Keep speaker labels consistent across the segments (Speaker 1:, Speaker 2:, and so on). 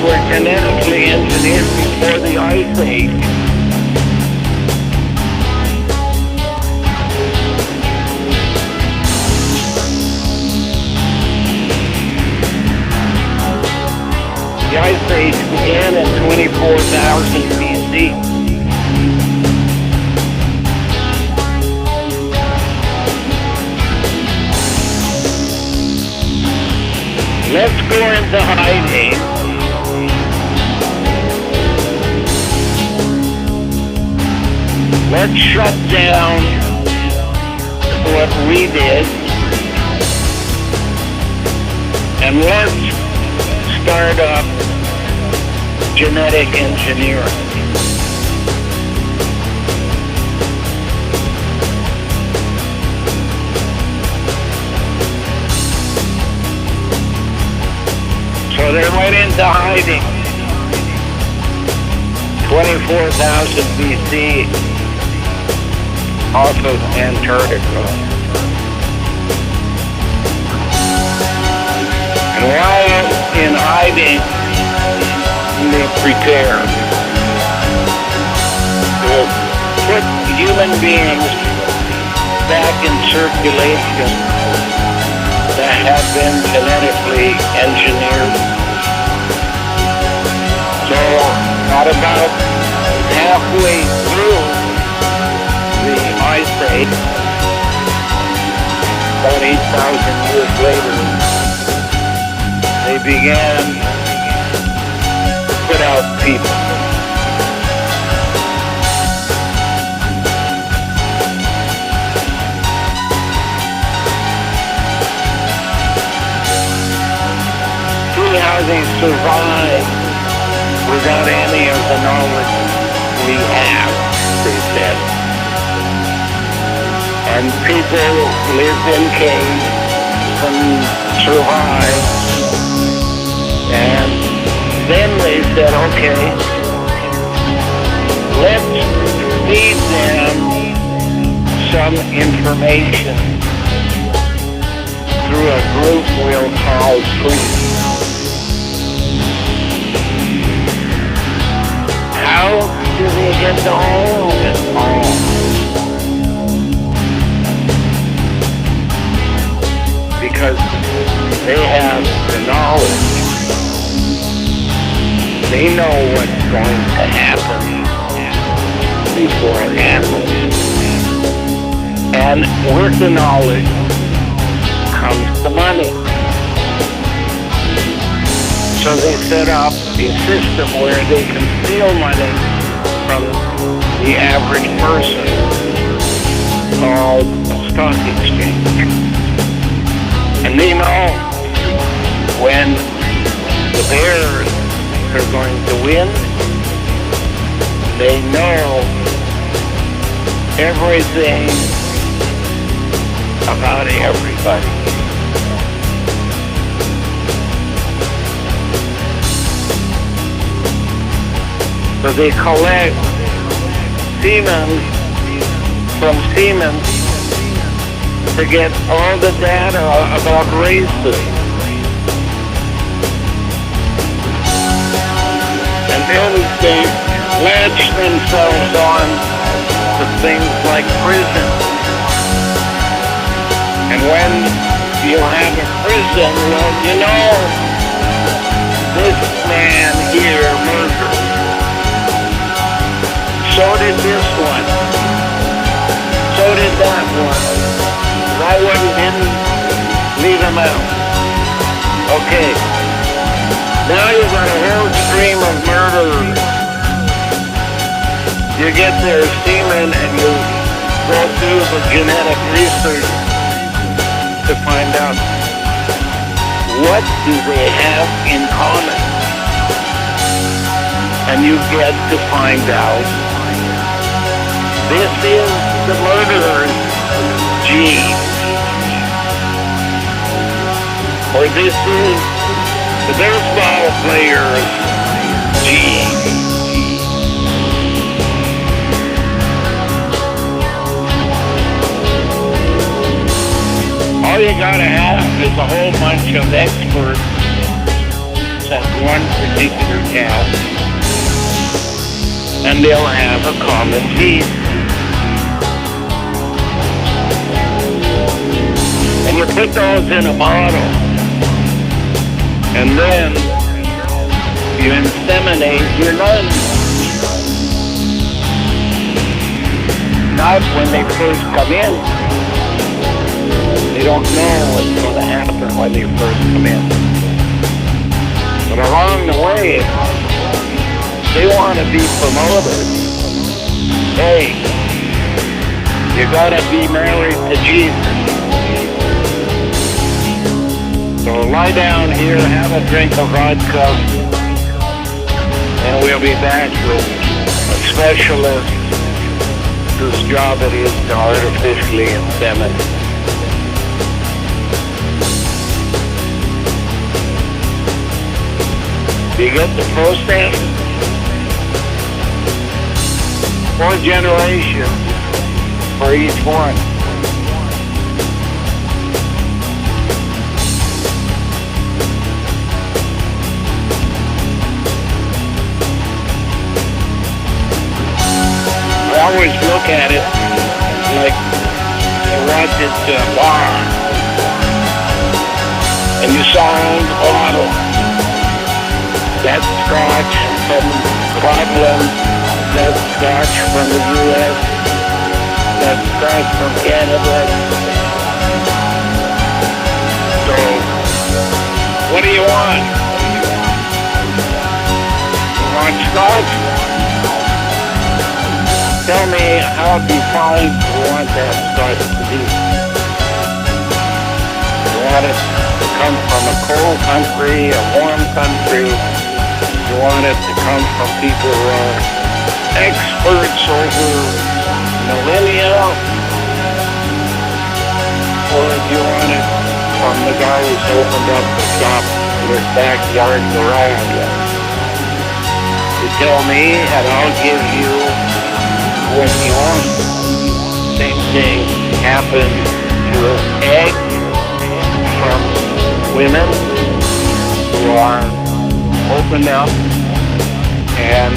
Speaker 1: were genetically engineered before the Ice Age. The Ice Age began in 24,000 BC. Let's go into hiding. Let's shut down what we did, and let's start up genetic engineering. So they went into hiding. 24,000 BC, off of Antarctica. And while in hiding, they prepared to put human beings back in circulation that have been genetically engineered. So at about halfway through the Ice Age, about 8,000 years later, they began to put out people. See how they survive without any of the knowledge we have, they said. And people lived in caves and survived. And then they said, okay, let's feed them some information through a group we'll call priests. How do they get to all of it all? Because they have the knowledge. They know what's going to happen before it happens. And with the knowledge comes the money. So they set up a system where they can steal money from the average person, called a stock exchange. And they know when the bears are going to win. They know everything about everybody. So they collect semen from semen to get all the data about races. And then they latch themselves on to things like prison. And when you have a prison, well, you know, this man here murdered. So did this one. So did that one. I didn't leave him out. Okay. Now you've got a whole stream of murderers. You get their semen and you go through the genetic research to find out what do they have in common. And you get to find out this is the murderer's gene. Or this is the baseball player's gene. All you gotta have is a whole bunch of experts that one particular task, and they'll have a common need. And you put those in a bottle, and then you inseminate your lungs. Not when they first come in. They don't know what's going to happen when they first come in. But along the way, they want to be promoted. Hey, you got to be married to Jesus. So lie down here, have a drink of vodka, and we'll be back with a specialist whose job it is to artificially inseminate. Do you get the process? 4 generations for each one. I always look at it like you watch it bar, and you sound a bottle. That's scotch from Scotland, that's scotch from the U.S., that's scotch from Canada. So, what do you want? You want scotch? Tell me how defined you want that scotch to be. You want it to come from a cold country, a warm country. You want it to come from people who are experts over millennia. Or do you want it from the guy who's opened up the shop in his backyard garage? You tell me and I'll give you what you want. Same thing happened to eggs from women who are opened up, and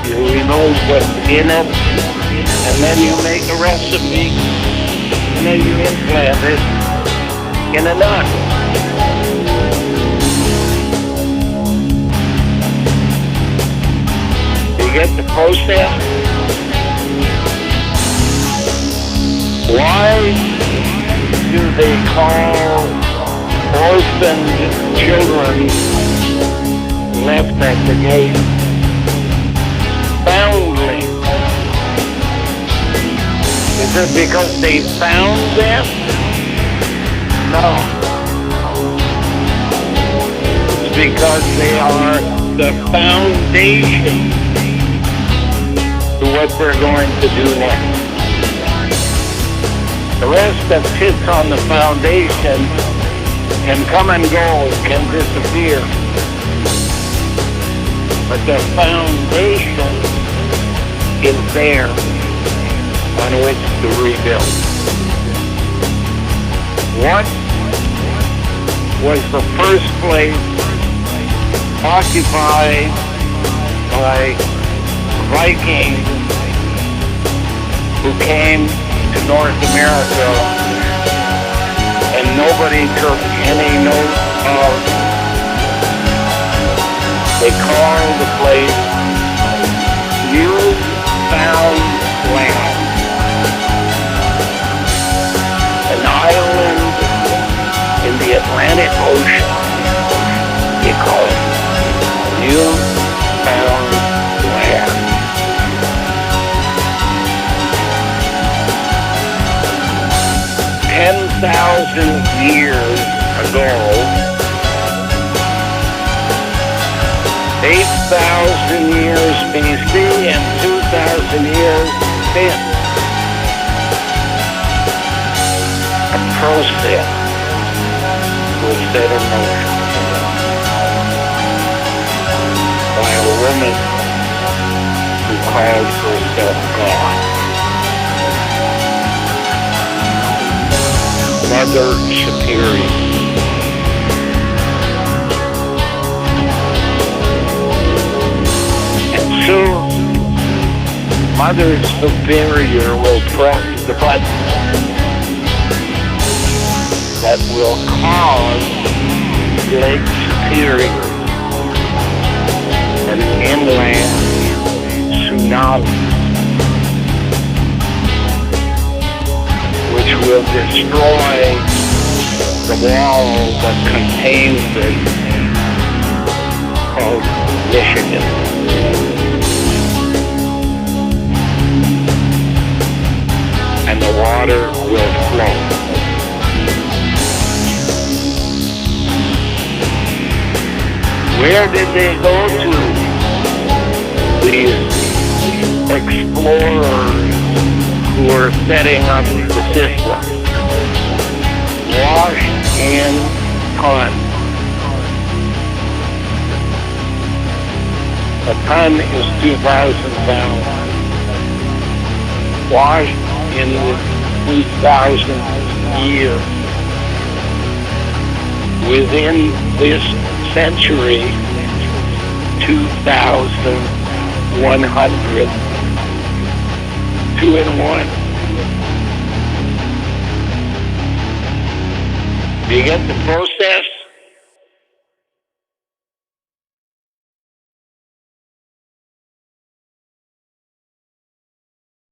Speaker 1: you remove what's in it, and then you make a recipe, and then you implant it in a nut. You get the process? Why do they call orphaned children left at the gate foundling? Is it because they found them? No. It's because they are the foundation to what we're going to do next. The rest that sits on the foundation can come and go, can disappear. But the foundation is there on which to rebuild. What was the first place occupied by Vikings who came to North America and nobody took any note of? They called the place New Found Land, an island in the Atlantic Ocean. They call it New Found Land. 10,000 years ago, 8,000 years BC and 2,000 years since, a process was set in motion by a woman who called herself God. Mother Superior. Soon, Mother Superior will press the button that will cause Lake Superior an inland tsunami, which will destroy the wall that contains it, called Michigan. And the water will flow. Where did they go to? These explorers who were setting up the system. Washed in ton. A ton is 2,000 pounds. Washed in 2,000 years. Within this century, 2,100. 2 in 1. Do you get the process?